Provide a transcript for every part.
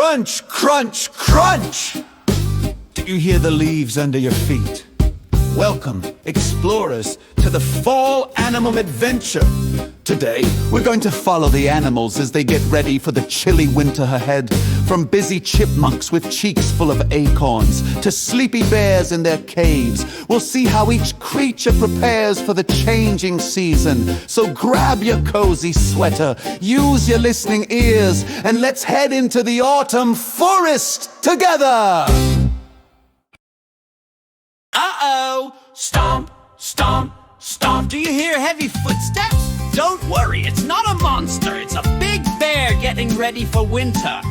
Crunch, crunch, crunch! Do you hear the leaves under your feet? Welcome, explorers, to the fall animal adventure. Today, we're going to follow the animals as they get ready for the chilly winter ahead. From busy chipmunks with cheeks full of acorns to sleepy bears in their caves, we'll see how each creature prepares for the changing season. So grab your cozy sweater, use your listening ears, and let's head into the autumn forest together! Uh-oh! Stomp, stomp, stomp. Do you hear heavy footsteps? Don't worry, it's not a monster. It's a big bear getting ready for winter.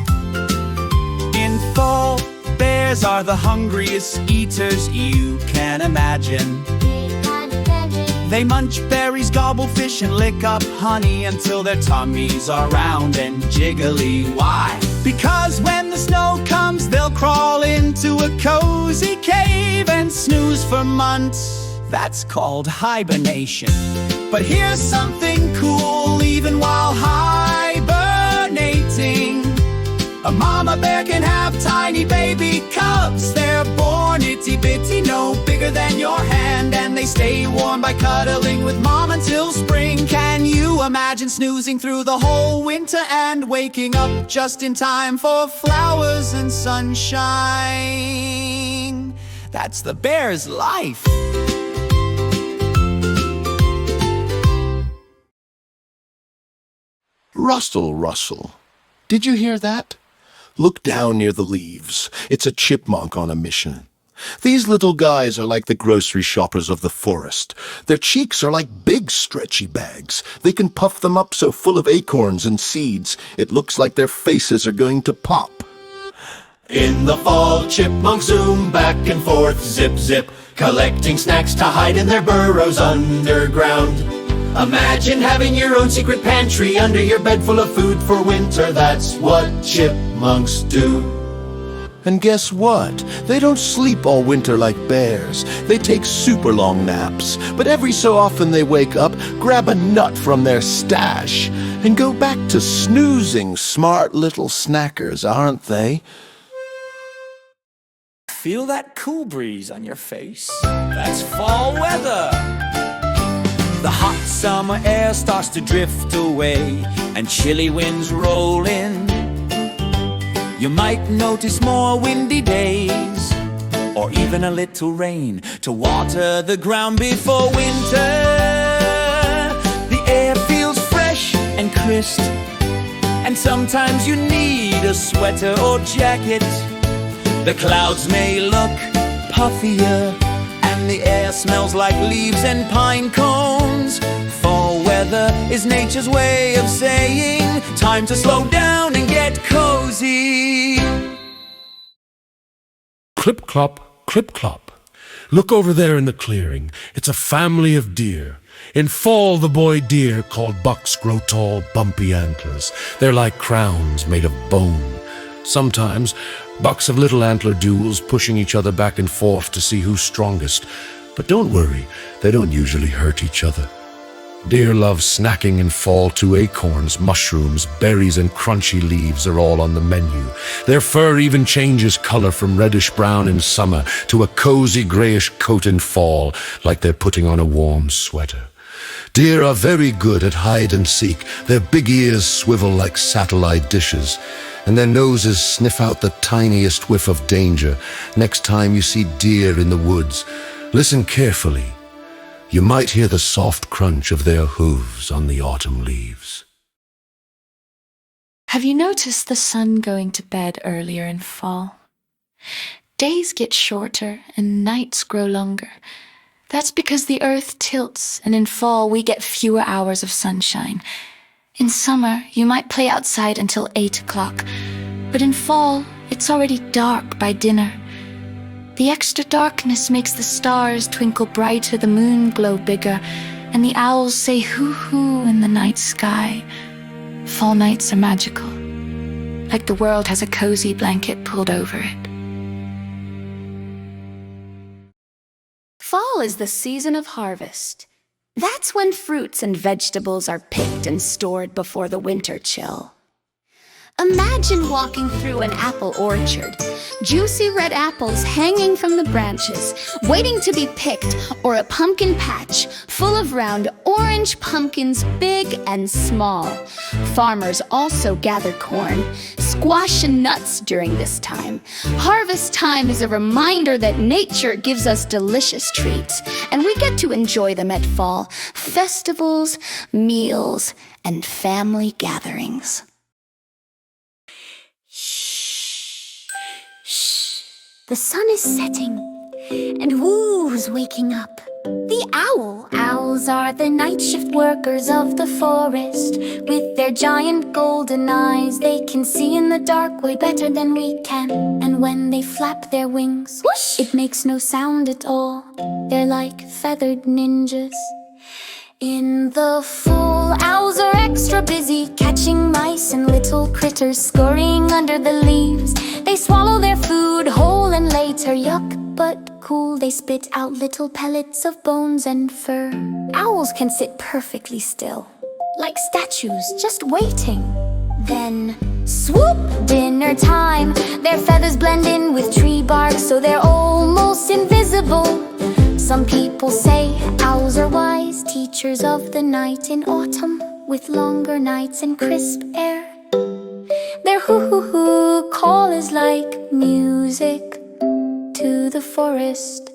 In fall, bears are the hungriest eaters you can imagine. They munch berries, gobble fish, and lick up honey until their tummies are round and jiggly. Why? Because when the snow comes, they'll crawl into a cozy cave and snooze for months. That's called hibernation. But here's something cool, even while hibernating. A mama bear can have tiny baby cubs. They're born itty-bitty, no bigger than your hand, and they stay warm by cuddling with mom until spring. Can you imagine snoozing through the whole winter and waking up just in time for flowers and sunshine? That's the bear's life. Rustle, rustle. Did you hear that? Look down near the leaves. It's a chipmunk on a mission. These little guys are like the grocery shoppers of the forest. Their cheeks are like big stretchy bags. They can puff them up so full of acorns and seeds, it looks like their faces are going to pop. In the fall, chipmunks zoom back and forth, zip, zip, collecting snacks to hide in their burrows underground. Imagine having your own secret pantry under your bed full of food for winter. That's what chipmunks do. And guess what? They don't sleep all winter like bears. They take super long naps. But every so often they wake up, grab a nut from their stash, and go back to snoozing. Smart little snackers, aren't they? Feel that cool breeze on your face? That's fall weather. The hot summer air starts to drift away and chilly winds roll in. You might notice more windy days or even a little rain to water the ground before winter. The air feels fresh and crisp, and sometimes you need a sweater or jacket. The clouds may look puffier, and the air smells like leaves and pine cones. Fall weather is nature's way of saying, time to slow down and get cozy. Clip clop, clip clop. Look over there in the clearing. It's a family of deer. In fall, the boy deer called bucks grow tall, bumpy antlers. They're like crowns made of bone. Sometimes, bucks have little antler duels, pushing each other back and forth to see who's strongest. But don't worry, they don't usually hurt each other. Deer love snacking in fall too. Acorns, mushrooms, berries, and crunchy leaves are all on the menu. Their fur even changes color from reddish-brown in summer to a cozy grayish coat in fall, like they're putting on a warm sweater. Deer are very good at hide and seek. Their big ears swivel like satellite dishes, and their noses sniff out the tiniest whiff of danger. Next time you see deer in the woods, listen carefully. You might hear the soft crunch of their hooves on the autumn leaves. Have you noticed the sun going to bed earlier in fall? Days get shorter and nights grow longer. That's because the earth tilts, and in fall we get fewer hours of sunshine. In summer, you might play outside until 8 o'clock, but in fall, it's already dark by dinner. The extra darkness makes the stars twinkle brighter, the moon glow bigger, and the owls say hoo-hoo in the night sky. Fall nights are magical, like the world has a cozy blanket pulled over it. Fall is the season of harvest. That's when fruits and vegetables are picked and stored before the winter chill. Imagine walking through an apple orchard. Juicy red apples hanging from the branches, waiting to be picked, or a pumpkin patch full of round orange pumpkins, big and small. Farmers also gather corn, squash and nuts during this time. Harvest time is a reminder that nature gives us delicious treats, and we get to enjoy them at fall festivals, meals, and family gatherings. The sun is setting, and who's waking up? The owl. Owls are the night shift workers of the forest. With their giant golden eyes, they can see in the dark way better than we can. And when they flap their wings, whoosh, it makes no sound at all. They're like feathered ninjas. In the fall, owls are extra busy catching mice and little critters scurrying under the leaves. They swallow their food whole and later, yuck, but cool, they spit out little pellets of bones and fur. Owls can sit perfectly still, like statues just waiting. Then, swoop, dinner time. Their feathers blend in with tree bark, so they're almost invisible. Some people say owls are wise teachers of the night in autumn, with longer nights and crisp air. Their hoo-hoo-hoo call is like music to the forest.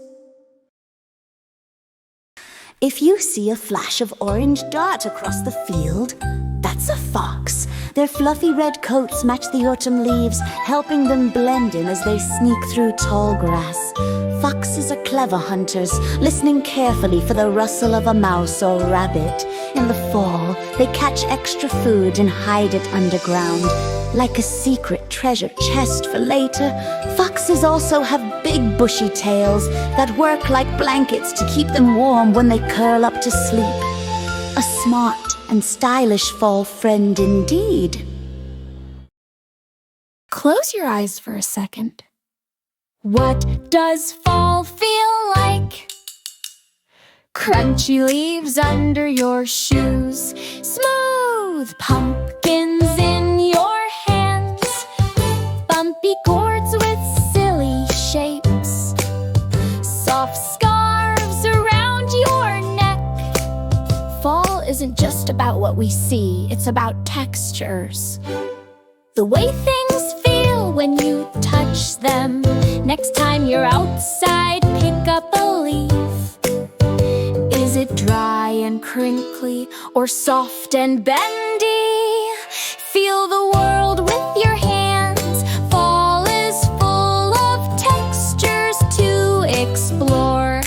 If you see a flash of orange dot across the field, that's a fox. Their fluffy red coats match the autumn leaves, helping them blend in as they sneak through tall grass. Foxes are clever hunters, listening carefully for the rustle of a mouse or rabbit. In the fall, they catch extra food and hide it underground, like a secret treasure chest for later. Foxes also have big bushy tails that work like blankets to keep them warm when they curl up to sleep. A smart and stylish fall friend indeed. Close your eyes for a second. What does fall feel like? Crunchy leaves under your shoes, smooth pumpkins in your hands, bumpy gourds with silly shapes, soft scarves around your neck. Fall isn't just about what we see, it's about textures. The way things feel when you touch them. Next time you're outside, pick up a leaf. Is it dry and crinkly or soft and bendy? Feel the world with your hands. Fall is full of textures to explore.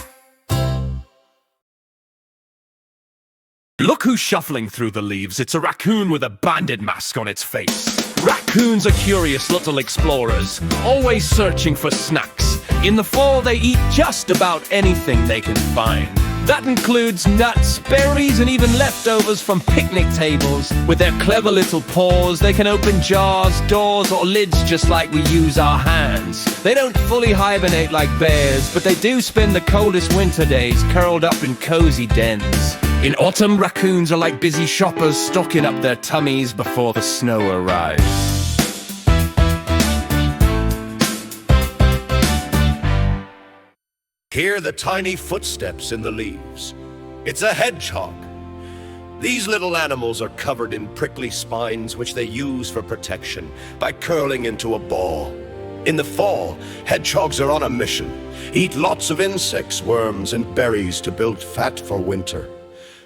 Look who's shuffling through the leaves. It's a raccoon with a bandit mask on its face. Raccoons are curious little explorers, always searching for snacks. In the fall, they eat just about anything they can find. That includes nuts, berries, and even leftovers from picnic tables. With their clever little paws, they can open jars, doors, or lids just like we use our hands. They don't fully hibernate like bears, but they do spend the coldest winter days curled up in cozy dens. In autumn, raccoons are like busy shoppers stocking up their tummies before the snow arrives. Hear the tiny footsteps in the leaves. It's a hedgehog. These little animals are covered in prickly spines which they use for protection by curling into a ball. In the fall, hedgehogs are on a mission. Eat lots of insects, worms, and berries to build fat for winter.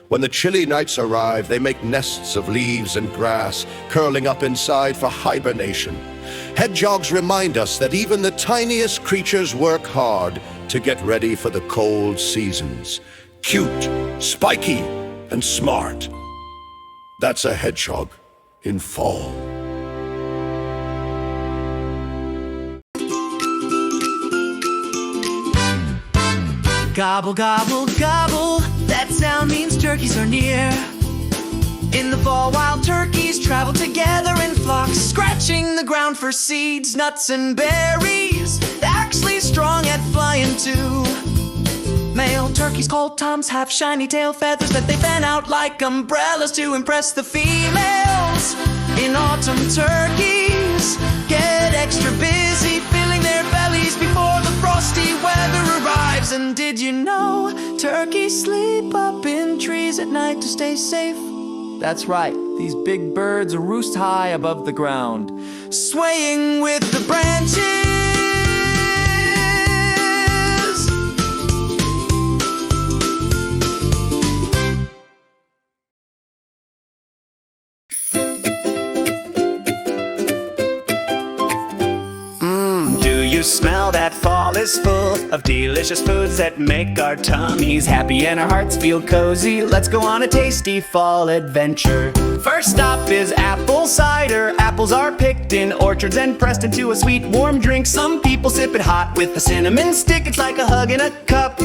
When the chilly nights arrive, they make nests of leaves and grass, curling up inside for hibernation. Hedgehogs remind us that even the tiniest creatures work hard to get ready for the cold seasons. Cute, spiky, and smart. That's a hedgehog in fall. Gobble, gobble, gobble, that sound means turkeys are near. In the fall, wild turkeys travel together in flocks, scratching the ground for seeds, nuts, and berries. They're actually strong at flying too. Male turkeys called toms have shiny tail feathers that they fan out like umbrellas to impress the females. In autumn, turkeys flocks get extra busy, filling their bellies before the frosty weather arrives. And did you know turkeys sleep up in trees at night to stay safe? That's right, these big birds roost high above the ground, swaying with the branches. You smell that fall is full of delicious foods that make our tummies happy and our hearts feel cozy. Let's go on a tasty fall adventure. First stop is apple cider. Apples are picked in orchards and pressed into a sweet warm drink. Some people sip it hot with a cinnamon stick. It's like a hug in a cup.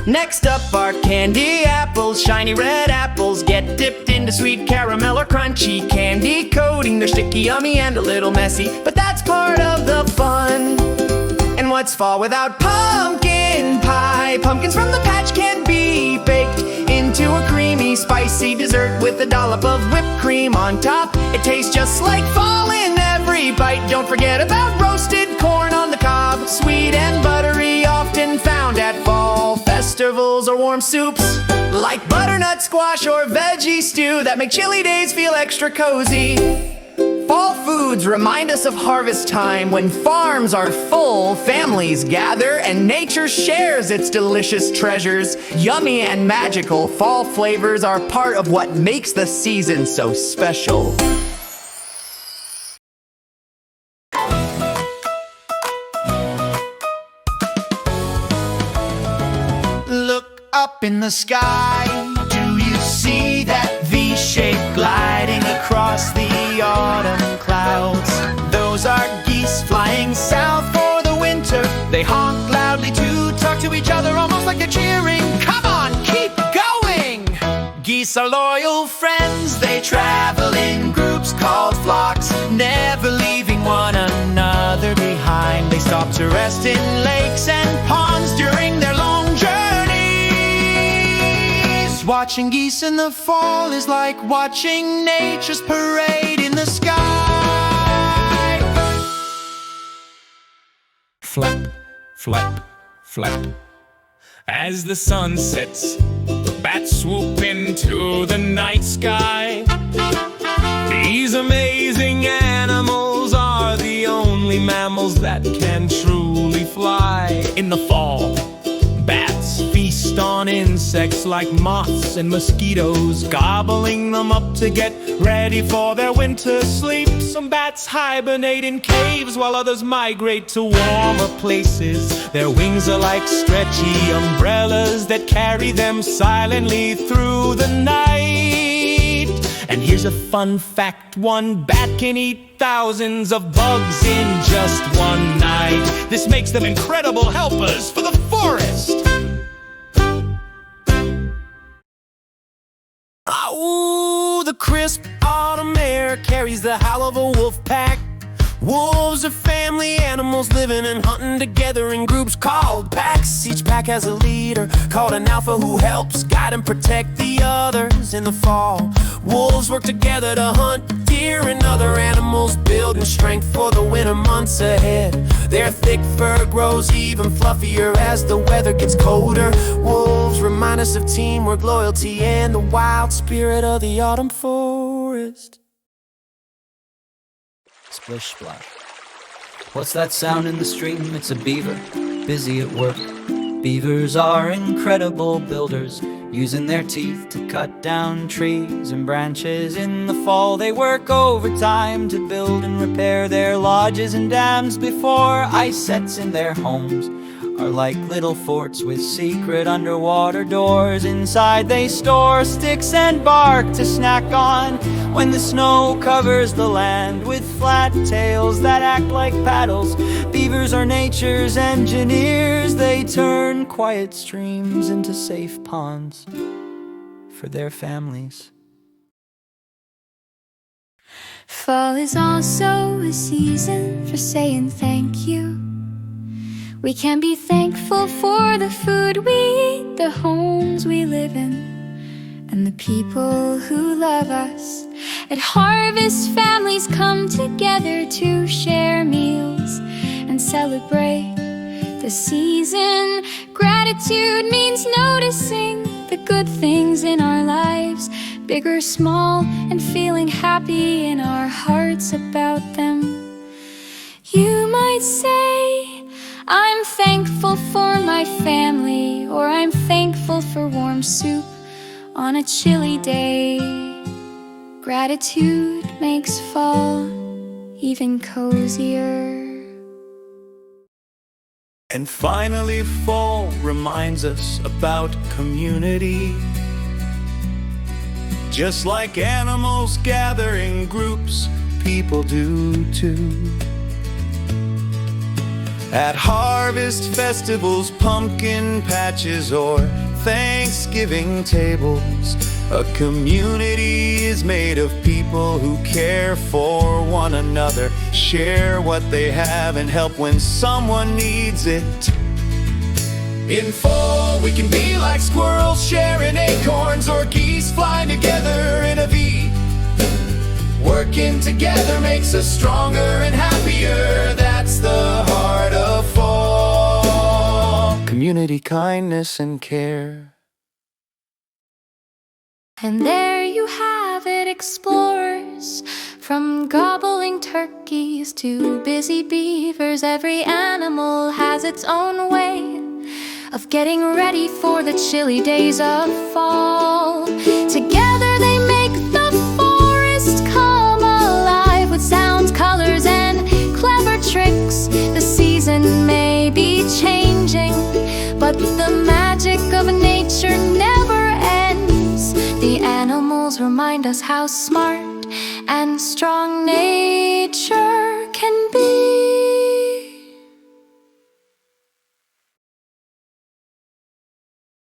Next up are candy apples. Shiny red apples get dipped into sweet caramel or crunchy candy coating. They're sticky, yummy, and a little messy, but that's part of the fun. And what's fall without pumpkin pie? Pumpkins from the patch can't be baked into a creamy, spicy dessert with a dollop of whipped cream on top. It tastes just like fall in every bite. Don't forget about roasted corn on the cob, sweet and buttery, often found at fall festivals or warm soups like butternut squash or veggie stew that make chilly days feel extra cozy. Fall foods remind us of harvest time, when farms are full, families gather, and nature shares its delicious treasures. Yummy and magical, fall flavors are part of what makes the season so special. Look up in the sky. Do you see that V-shape gliding across the autumn clouds? Those are geese flying south for the winter. They honk loudly to talk to each other, almost like they're cheering. Come on, keep going! Geese are loyal friends. They travel in groups called flocks, never leaving one another behind. They stop to rest in lakes and ponds during their long journeys. Watching geese in the fall is like watching nature's parade in the sky. Flap, flap, flap. As the sun sets, bats swoop into the night sky. These amazing animals are the only mammals that can truly fly. In the fall, bats feast on insects like moths and mosquitoes, gobbling them up to get ready for their winter sleep. Some bats hibernate in caves while others migrate to warmer places. Their wings are like stretchy umbrellas that carry them silently through the night. And here's a fun fact: one bat can eat thousands of bugs in just one night. This makes them incredible helpers for the forest. Ooh, the crisp autumn air carries the howl of a wolf pack. Wolves are family animals living and hunting together in groups called packs. Each pack has a leader called an alpha who helps guide and protect the others. In the fall, wolves work together to hunt deer and other animals, building strength for the winter months ahead. Their thick fur grows even fluffier as the weather gets colder. Wolves remind us of teamwork, loyalty, and the wild spirit of the autumn forest. Splish splash. What's that sound in the stream? It's a beaver, busy at work. Beavers are incredible builders, using their teeth to cut down trees and branches. In the fall they work overtime to build and repair their lodges and dams before ice sets in their homes. Are like little forts with secret underwater doors. Inside they store sticks and bark to snack on when the snow covers the land. With flat tails that act like paddles, beavers are nature's engineers. They turn quiet streams into safe ponds for their families. Fall is also a season for saying thank you. We can be thankful for the food we eat, the homes we live in, and the people who love us. At harvest, families come together to share meals and celebrate the season. Gratitude means noticing the good things in our lives, big or small, and feeling happy in our hearts about them. You might say, I'm thankful for my family, or I'm thankful for warm soup on a chilly day. Gratitude makes fall even cozier. And finally, fall reminds us about community. Just like animals gather in groups, people do too. At harvest festivals, pumpkin patches, or Thanksgiving tables, a community is made of people who care for one another, share what they have, and help when someone needs it. In fall, we can be like squirrels sharing acorns, or geese flying together in a V. Working together makes us stronger and happier. That's the heart of fall. Community, kindness, and care. And there you have it, explorers. From gobbling turkeys to busy beavers, every animal has its own way of getting ready for the chilly days of fall. Together they make the forest come alive with sounds, colors, and clever tricks. The season may be changing, but the magic of nature never ends. The animals remind us how smart and strong nature can be.